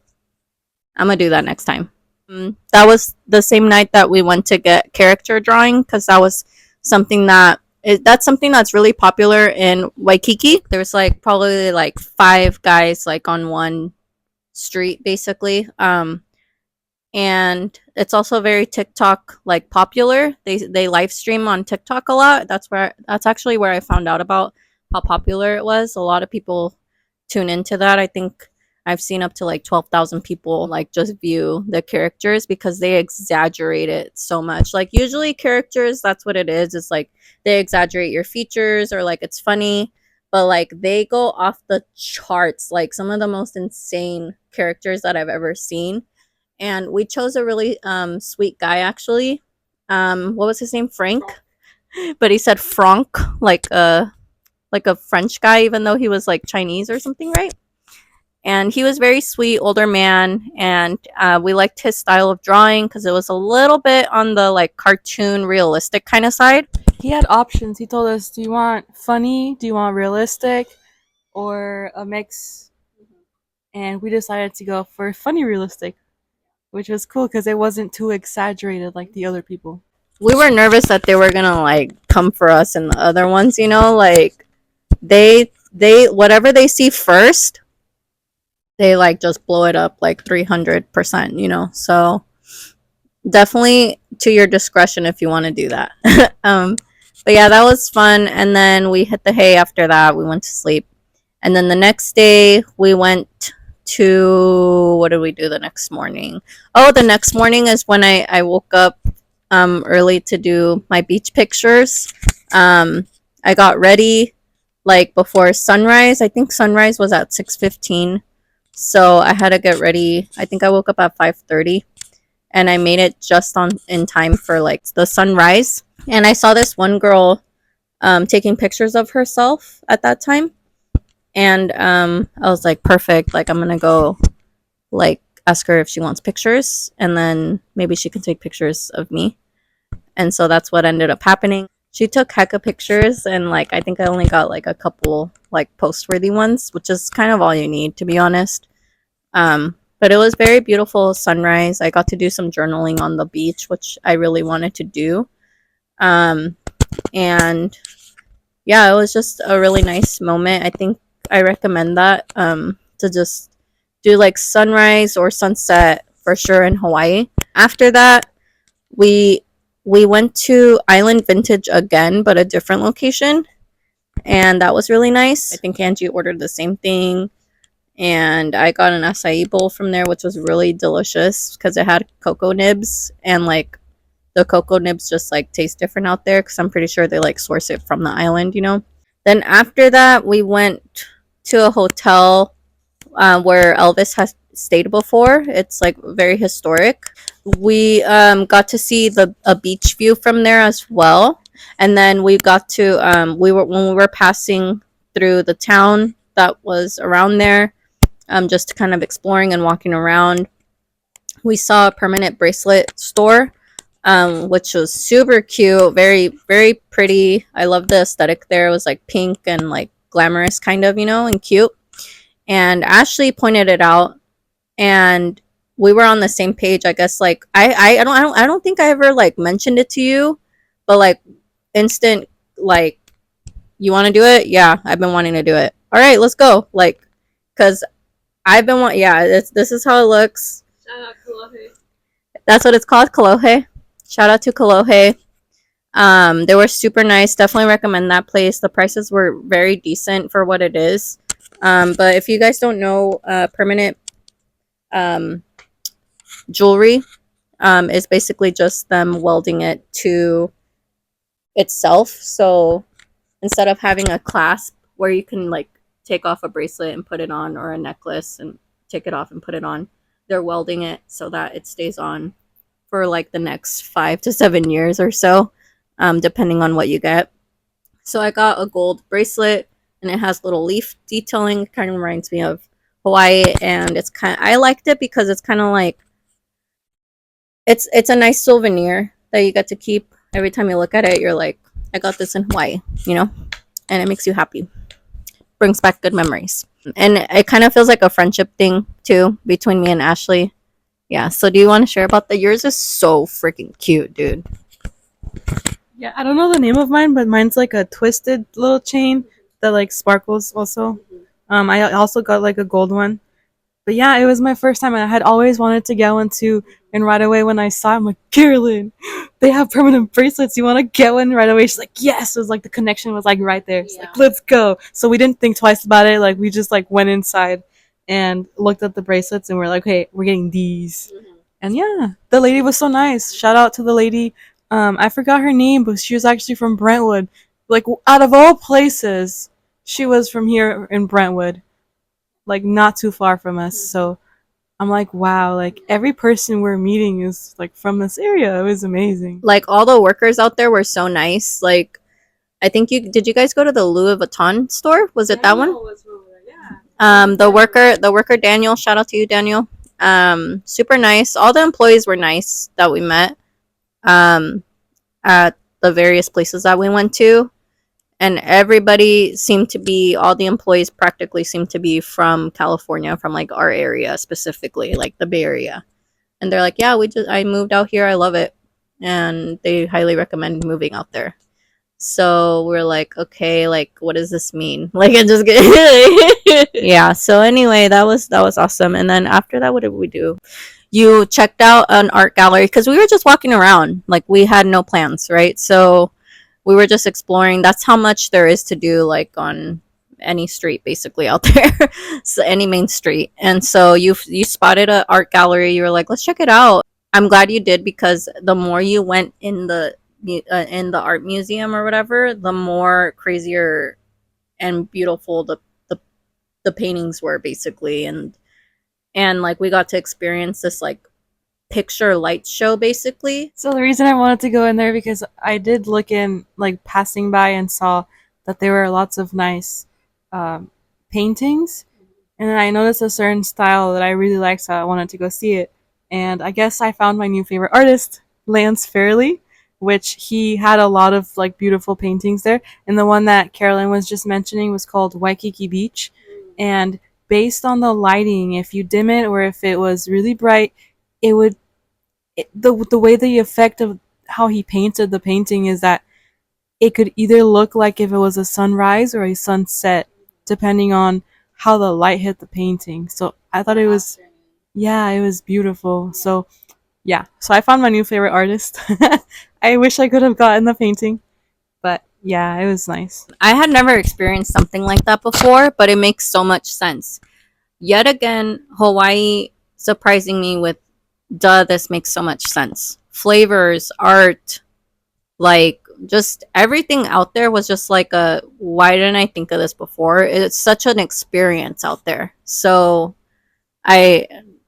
I'm going to do that next time. That was the same night that we went to get character drawing, because that was something that's something that's really popular in Waikiki. There's like probably like 5 guys like on one street basically. And it's also very TikTok like popular. They live stream on TikTok a lot. That's actually where I found out about how popular it was. A lot of people tune into that. I think I've seen up to like 12,000 people like just view the characters because they exaggerate it so much. Like usually characters, that's what it is. It's like they exaggerate your features or like it's funny, but like they go off the charts. Like some of the most insane characters that I've ever seen. And we chose a really sweet guy actually. What was his name? Frank. But he said Franck, like a French guy, even though he was like Chinese or something, right? And he was very sweet, older man, and we liked his style of drawing because it was a little bit on the like cartoon, realistic kind of side. He had options. He told us, "Do you want funny? Do you want realistic, or a mix?" And we decided to go for funny, realistic, which was cool because it wasn't too exaggerated like the other people. We were nervous that they were gonna like come for us, and the other ones, you know, like they whatever they see first, they like just blow it up like 300%, you know. So definitely to your discretion if you want to do that. But yeah, that was fun. And then we hit the hay after that. We went to sleep, and then the next day we went to, what did we do the next morning? Oh, the next morning is when I woke up early to do my beach pictures. I got ready like before sunrise. I think sunrise was at 6:15, so I had to get ready. I think I woke up at 5:30, and I made it just on in time for like the sunrise. And I saw this one girl taking pictures of herself at that time, and I was like, perfect. Like I'm gonna go like ask her if she wants pictures, and then maybe she can take pictures of me. And so that's what ended up happening. She took hecka pictures, and like I think I only got like a couple like post worthy ones, which is kind of all you need, to be honest. But it was very beautiful sunrise. I got to do some journaling on the beach, which I really wanted to do. Um, and yeah, it was just a really nice moment. I think I recommend that to just do like sunrise or sunset for sure in Hawaii. After that, we we went to Island Vintage again, but a different location, and that was really nice. I think Angie ordered the same thing, and I got an acai bowl from there, which was really delicious because it had cocoa nibs, and like the cocoa nibs just like taste different out there because I'm pretty sure they like source it from the island, you know. Then after that, we went to a hotel where Elvis has stayed before. It's like very historic. We got to see a beach view from there as well, and then we got to when we were passing through the town that was around there, just kind of exploring and walking around. We saw a permanent bracelet store, which was super cute, very very pretty. I love the aesthetic there. It was like pink and like glamorous kind of, you know, and cute. And Ashley pointed it out, and we were on the same page. I guess like I don't think I ever like mentioned it to you, but like instant like, you want to do it? Yeah, I've been wanting to do it. All right, let's go. Like, cause I've been want. Yeah, this is how it looks. Shout out Kalohe. That's what it's called, Kalohe. Shout out to Kalohe. They were super nice. Definitely recommend that place. The prices were very decent for what it is. But if you guys don't know, permanent jewelry is basically just them welding it to itself. So instead of having a clasp where you can like take off a bracelet and put it on, or a necklace and take it off and put it on, they're welding it so that it stays on for like the next 5 to 7 years or so, depending on what you get. So I got a gold bracelet, and it has little leaf detailing. It kind of reminds me of Hawaii, and it's kind of, I liked it because it's kind of like it's a nice souvenir that you get to keep. Every time you look at it, you're like, I got this in Hawaii, you know, and it makes you happy. Brings back good memories, and it kind of feels like a friendship thing too between me and Ashley. Yeah. So do you want to share about that? Yours is so freaking cute, dude. Yeah, I don't know the name of mine, but mine's like a twisted little chain that like sparkles also. I also got like a gold one. But yeah, it was my first time, and I had always wanted to get one too. And right away when I saw it, I'm like, Carolyn, they have permanent bracelets. You want to get one right away? She's like, yes. It was like the connection was like right there. She's like, let's go. So we didn't think twice about it. Like we just like went inside and looked at the bracelets, and we're like, hey, we're getting these. And yeah, the lady was so nice. Shout out to the lady. I forgot her name, but she was actually from Brentwood. Like out of all places, she was from here in Brentwood, like not too far from us. So I'm like, wow, like every person we're meeting is like from this area. It was amazing. Like all the workers out there were so nice. Like I think you guys go to the Louis Vuitton store? Was it that one? The worker Daniel, shout out to you, Daniel. Super nice. All the employees were nice that we met at the various places that we went to. And everybody seemed to be, all the employees practically seemed to be from California, from like our area specifically, like the Bay Area. And they're like, yeah, I moved out here. I love it. And they highly recommend moving out there. So we're like, okay, like, what does this mean? Like, it just get yeah. So anyway, that was awesome. And then after that, what did we do? You checked out an art gallery because we were just walking around, like we had no plans, right? So we were just exploring. That's how much there is to do, like on any street basically out there. So any main street. And so you spotted an art gallery. You were like, let's check it out. I'm glad you did, because the more you went in the art museum or whatever, the more crazier and beautiful the paintings were basically. And like we got to experience this like picture light show, basically. So the reason I wanted to go in there because I did look in, like passing by, and saw that there were lots of nice um, paintings, and then I noticed a certain style that I really liked, so I wanted to go see it. And I guess I found my new favorite artist, Lance Fairley, which he had a lot of like beautiful paintings there. And the one that Carolyn was just mentioning was called Waikiki Beach. And based on the lighting, if you dim it or if it was really bright, it would the way the effect of how he painted the painting is that it could either look like if it was a sunrise or a sunset, depending on how the light hit the painting. So I thought it was, yeah, it was beautiful. So yeah, so I found my new favorite artist. I wish I could have gotten the painting, but yeah, it was nice. I had never experienced something like that before, but it makes so much sense. Yet again, Hawaii surprising me with, duh, this makes so much sense. Flavors, art, like just everything out there was just like a, why didn't I think of this before? It's such an experience out there. So I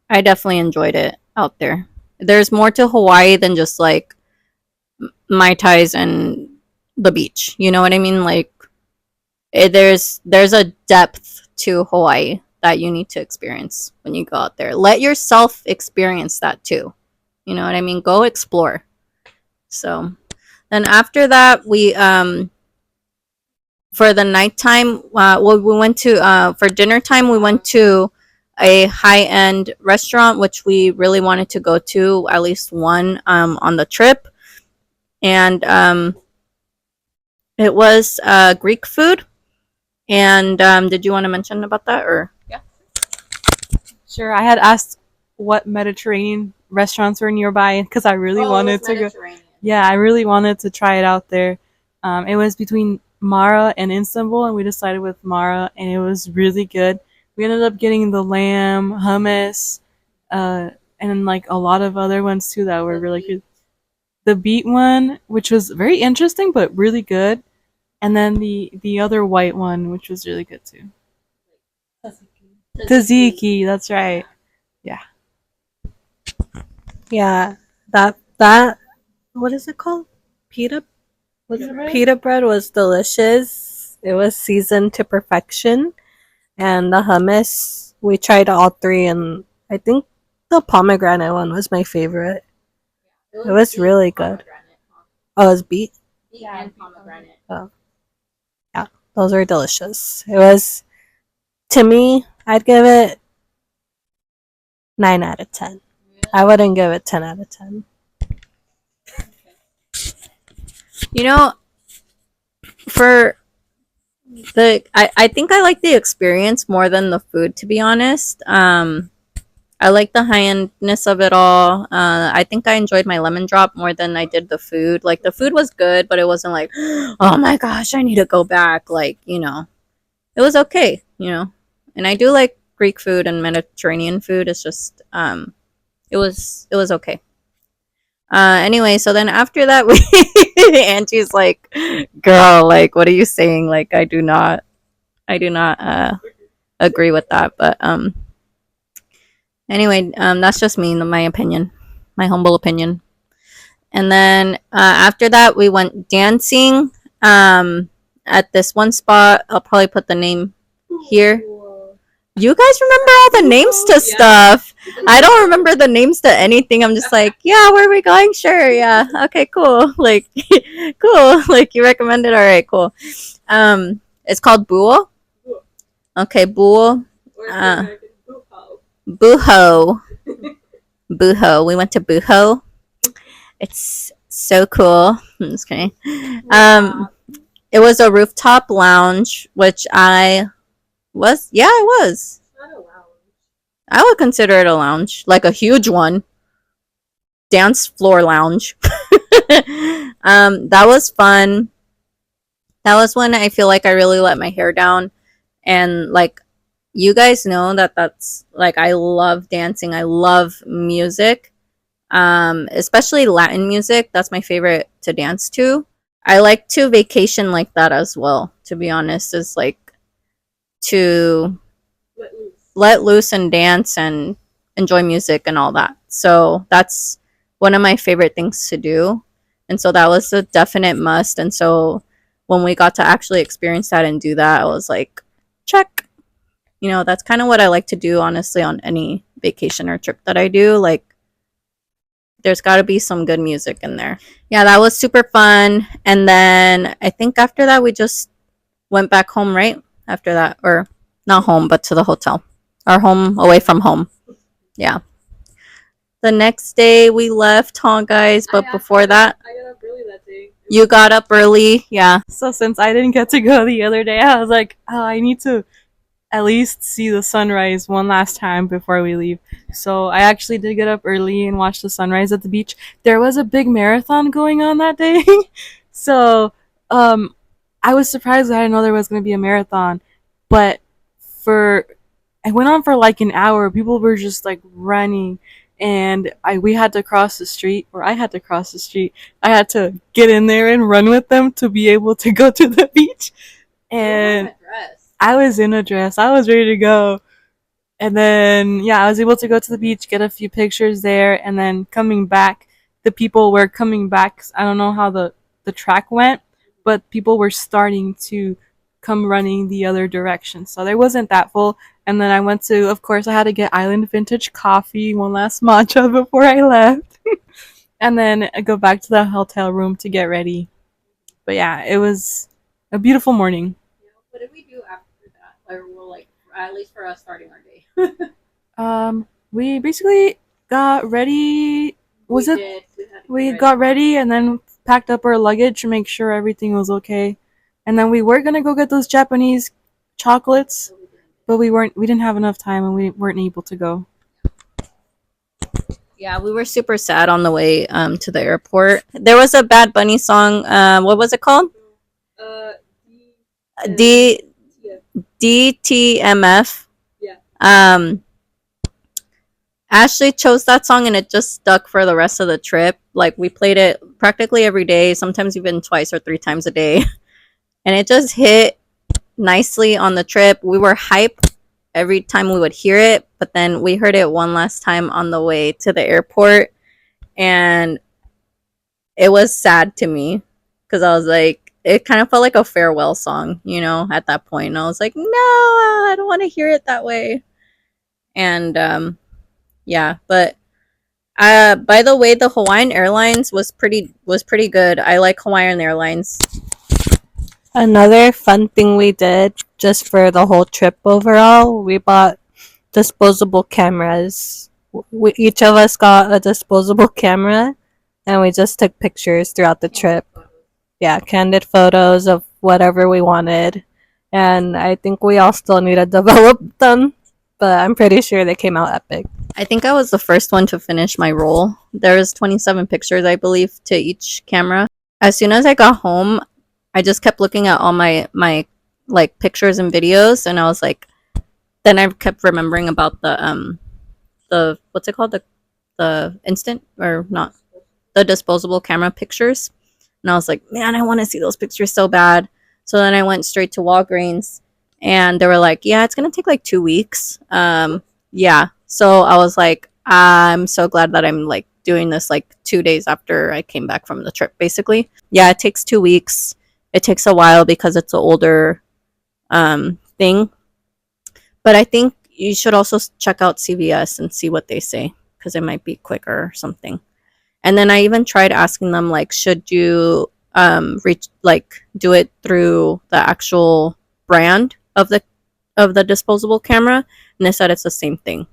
I definitely enjoyed it out there. There's more to Hawaii than just like Mai Tais and the beach. You know what I mean? Like there's a depth to Hawaii that you need to experience when you go out there. Let yourself experience that too. You know what I mean? Go explore. So then after that, we for the nighttime, well, we went to for dinner time. We went to a high end restaurant, which we really wanted to go to at least one on the trip, and it was Greek food. And did you want to mention about that or? Sure, I had asked what Mediterranean restaurants were nearby because I really wanted to go. Yeah, I really wanted to try it out there. It was between Mara and Istanbul, and we decided with Mara, and it was really good. We ended up getting the lamb, hummus, and like a lot of other ones too that were really good. The beet one, which was very interesting but really good, and then the other white one, which was really good too. Tzatziki, that's right. Yeah. Yeah, that what is it called? Pita pita bread was delicious. It was seasoned to perfection, and the hummus we tried all three, and I think the pomegranate one was my favorite. It was really good. Oh, it was beet. And pomegranate. Oh, yeah, those were delicious. It was, to me, I'd give it 9 out of 10. I wouldn't give it 10 out of 10. You know, for I think I like the experience more than the food, to be honest. I like the high endness of it all. I think I enjoyed my lemon drop more than I did the food. Like the food was good, but it wasn't like, oh my gosh, I need to go back. Like, you know, it was okay, you know. And I do like Greek food and Mediterranean food. It's just it was okay. Anyway, so then after that, we Angie's like, "Girl, like, what are you saying? Like, I do not agree with that." But anyway, that's just me, my opinion, my humble opinion. And then after that, we went dancing at this one spot. I'll probably put the name here. You guys remember all the names to stuff. I don't remember the names to anything. I'm just like, yeah, where are we going? Sure, yeah. Okay, cool. Like, cool. Like, you recommended. All right, cool. It's called Buo. Okay, Buo. Buho. Buho. We went to Buho. It's so cool. I'm just kidding. It was a rooftop lounge, which I was. Yeah, it was. I would consider it a lounge, like a huge one. Dance floor lounge. That was fun. That was when I feel like I really let my hair down. And like, you guys know that that's like, I love dancing. I love music. Especially Latin music. That's my favorite to dance to. I like to vacation like that as well, to be honest, is like to let loose and dance and enjoy music and all that. So that's one of my favorite things to do. And so that was a definite must. And so when we got to actually experience that and do that, I was like, check. You know, that's kind of what I like to do, honestly, on any vacation or trip that I do. Like, there's got to be some good music in there. Yeah, that was super fun. And then I think after that, we just went back home, right? After that, or not home, but to the hotel. Our home away from home. Yeah. The next day we left, huh, guys? But before that, I got up early that day. you got up early. Yeah. So since I didn't get to go the other day, I was like, oh, I need to at least see the sunrise one last time before we leave. So I actually did get up early and watch the sunrise at the beach. There was a big marathon going on that day. So I was surprised that I didn't know there was going to be a marathon. But for I went on for like an hour. People were just like running, and we had to cross the street, or I had to cross the street. I had to get in there and run with them to be able to go to the beach. And I was in a dress. I was ready to go. And then, yeah, I was able to go to the beach, get a few pictures there, and then coming back, the people were coming back. I don't know how the track went, but people were starting to come running the other direction. So there wasn't that full. And then I went to, of course, I had to get Island Vintage coffee, one last matcha before I left. And then I go back to the hotel room to get ready. But yeah, it was a beautiful morning. What did we do after that? Or well, like, at least for us starting our day. We basically got ready. We got ready and then packed up our luggage to make sure everything was okay. And then we were gonna go get those Japanese chocolates, but we didn't have enough time and we weren't able to go. Yeah, we were super sad on the way to the airport. There was a Bad Bunny song. What was it called? D DTMF. Yeah. Ashley chose that song and it just stuck for the rest of the trip. Like, we played it practically every day, sometimes even twice or three times a day. And it just hit nicely on the trip. We were hype every time we would hear it, but then we heard it one last time on the way to the airport, and it was sad to me because I was like, it kind of felt like a farewell song, you know, at that point. And I was like, no, I don't want to hear it that way. And yeah, but by the way, the Hawaiian Airlines was pretty good. I like Hawaiian Airlines. Another fun thing we did just for the whole trip overall, we bought disposable cameras. Each of us got a disposable camera and we just took pictures throughout the trip. Yeah, candid photos of whatever we wanted. And I think we all still need to develop them, but I'm pretty sure they came out epic. I think I was the first one to finish my roll. There was 27 pictures, I believe, to each camera. As soon as I got home, I just kept looking at all my like pictures and videos, and I was like, then I kept remembering about the what's it called, the instant, or not, the disposable camera pictures, and I was like, man, I want to see those pictures so bad. So then I went straight to Walgreens, and they were like, yeah, it's gonna take like 2 weeks. Yeah, so I was like, I'm so glad that I'm like doing this like 2 days after I came back from the trip, basically. Yeah, it takes 2 weeks. It takes a while because it's an older thing. But I think you should also check out CVS and see what they say, because it might be quicker or something. And then I even tried asking them, like, should you do it through the actual brand of the disposable camera, and they said it's the same thing.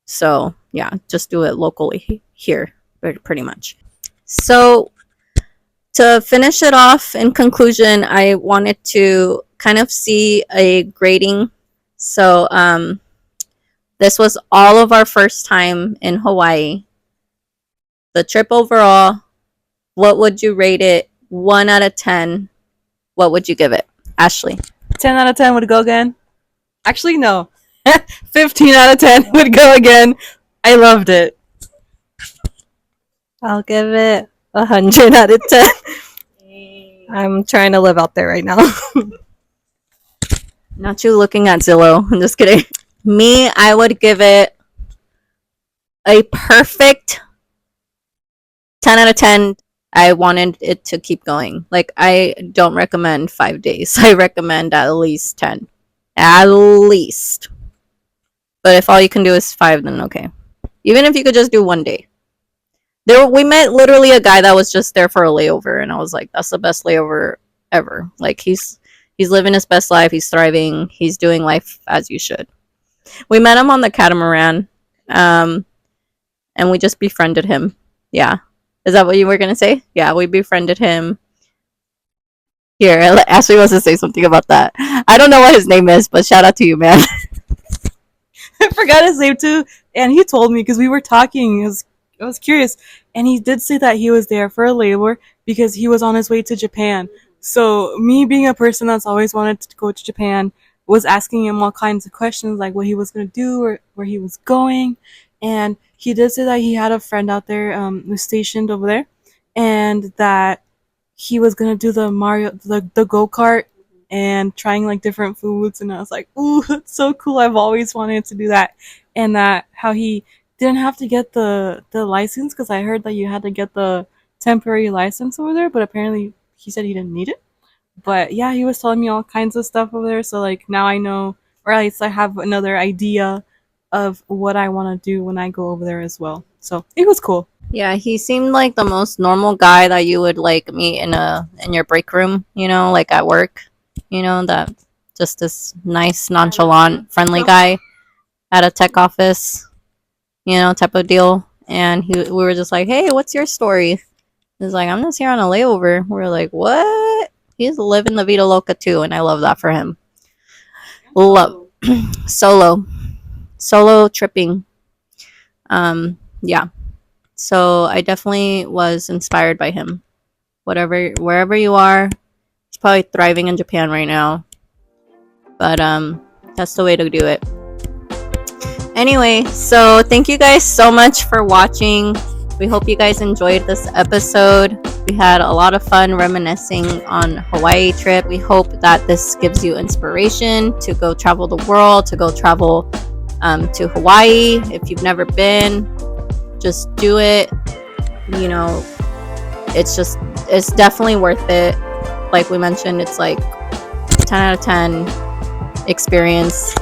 So yeah, just do it locally here, pretty much. So to finish it off, in conclusion, I wanted to kind of see a grading. So this was all of our first time in Hawaii. The trip overall, what would you rate it? 1 out of 10. What would you give it? Ashley? 10 out of 10 would go again. Actually, no. 15 out of 10 would go again. I loved it. I'll give it 100 out of 10. I'm trying to live out there right now. Not you looking at Zillow. I'm just kidding. Me, I would give it a perfect 10 out of 10. I wanted it to keep going. Like, I don't recommend 5 days. I recommend at least 10. At least. But if all you can do is 5, then okay. Even if you could just do 1 day. We met literally a guy that was just there for a layover, and I was like, that's the best layover ever. Like, he's living his best life. He's thriving. He's doing life as you should. We met him on the catamaran, and we just befriended him. Yeah. Is that what you were gonna say? Yeah, we befriended him. Here, Ashley wants to say something about that. I don't know what his name is, but shout out to you, man. I forgot his name too, and he told me because we were talking. I was curious, and he did say that he was there for a layover because he was on his way to Japan. So me being a person that's always wanted to go to Japan was asking him all kinds of questions like what he was gonna do or where he was going, and he did say that he had a friend out there who's stationed over there, and that he was gonna do the go-kart and trying like different foods, and I was like, ooh, that's so cool. I've always wanted to do that. And that how he didn't have to get the license because I heard that you had to get the temporary license over there, but apparently he said he didn't need it. But yeah, he was telling me all kinds of stuff over there, so like now I know, or at least I have another idea of what I want to do when I go over there as well. So it was cool. Yeah, he seemed like the most normal guy that you would like meet in your break room, like at work. That just this nice, nonchalant, friendly guy at a tech office, type of deal. And we were just like, hey, what's your story? He's like, I'm just here on a layover. We were like, what? He's living the Vida Loca too, and I love that for him. Love solo tripping. Yeah. So I definitely was inspired by him. Wherever you are, he's probably thriving in Japan right now. But that's the way to do it. Anyway, so thank you guys so much for watching. We hope you guys enjoyed this episode. We had a lot of fun reminiscing on Hawaii trip. We hope that this gives you inspiration to go travel the world, to go travel to Hawaii. If you've never been, just do it. It's definitely worth it. Like we mentioned, it's like 10 out of 10 experience,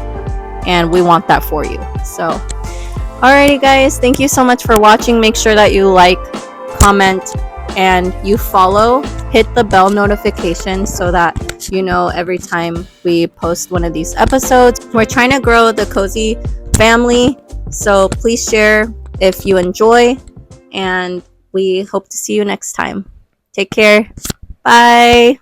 and we want that for you. So alrighty guys, thank you so much for watching. Make sure that you like, comment, and you follow. Hit the bell notification so that you know every time we post one of these episodes. We're trying to grow the Cozy family, so please share if you enjoy, and we hope to see you next time. Take care. Bye.